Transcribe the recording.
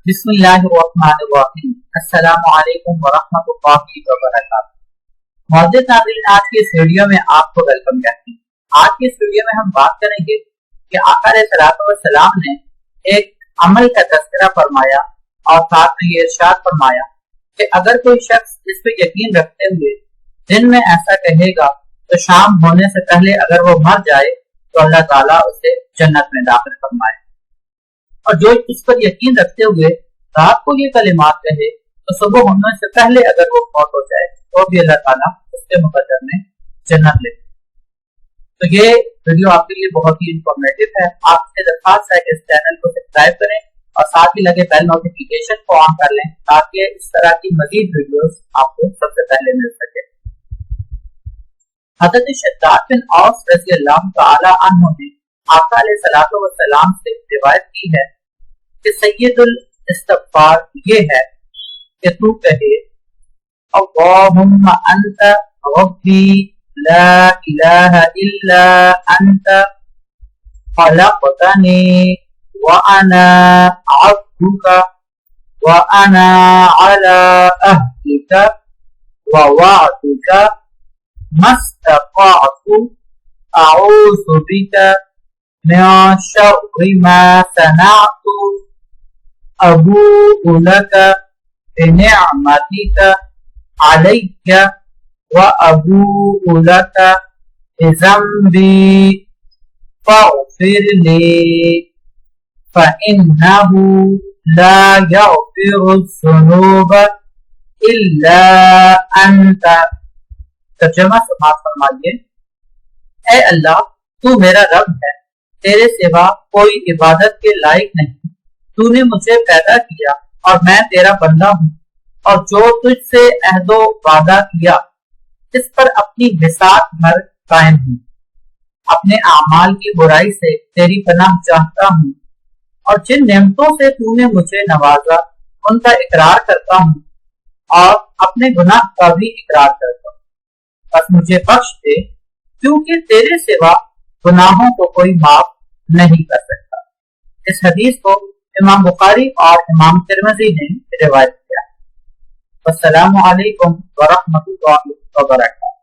بسم اللہ الرحمن الرحیم۔ السلام علیکم ورحمۃ اللہ وبرکاتہ۔ معزز ناظرین، آج کی اس ویڈیو میں آپ کو ویلکم کرتے ہیں۔ آج کی اس ویڈیو میں ہم بات کریں گے کہ آقا علیہ الصلوۃ والسلام نے ایک عمل کا تذکرہ فرمایا اور ساتھ میں یہ ارشاد فرمایا کہ اگر کوئی شخص اس پہ یقین رکھتے ہوئے دن میں ایسا کہے گا تو شام ہونے سے پہلے اگر وہ مر جائے تو اللہ تعالیٰ اسے جنت میں داخل فرمائے، اور جو اس پر یقین رکھتے ہوئے رات کو یہ کلمات کہے تو صبح ہونے سے پہلے اگر وہ فوت ہو جائے تو بھی اللہ تعالیٰ اس کے مقدر میں جنت لے۔ تو یہ ویڈیو آپ کے لیے بہت ہی انفارمیٹو ہے۔ آپ سے درخواست ہے کہ اس چینل کو سبسکرائب کریں اور ساتھ ہی لگے بیل نوٹیفیکیشن کو آن کر لیں تاکہ اس طرح کی مزید ویڈیوز آپ کو سب سے پہلے مل سکے۔ حضرت شداد بن اوس رضی اللہ تعالی عنہ نے آقا علیہ الصلوۃ والسلام سے روایت کی ہے کہ سید الاستغفار یہ ہے کہ تو کہے اللہم انت ربی لا الہ الا انت خلقتنی وانا عبدک وانا علی عہدک ووعدک ما استطعت اعوذ بک من شر ما صنعت ابوء لک بنعمتک علی وابوء لک بذنبی فاغفر لی فإنہ لا یغفر الذنوب الا انت۔ ترجمہ سماعت فرمائیے۔ اے اللہ، تو میرا رب ہے، تیرے سوا کوئی عبادت کے لائق نہیں۔ تو نے مجھے پیدا کیا اور میں تیرا بندہ ہوں، اور جو تجھ سے عہد و وعدہ کیا اس پر اپنی بساط مر قائم ہوں۔ اپنے اعمال کی برائی سے تیری پناہ چاہتا ہوں، اور جن نعمتوں سے تو نے مجھے نوازا ان کا اقرار کرتا ہوں اور اپنے گناہ کا بھی اقرار کرتا ہوں۔ بس مجھے بخش دے، کیونکہ تیرے سوا گناہوں کو کوئی معاف نہیں کر سکتا۔ اس حدیث کو امام بخاری اور امام ترمذی نے روایت کیا۔ السلام علیکم ورحمۃ اللہ وبرکاتہ۔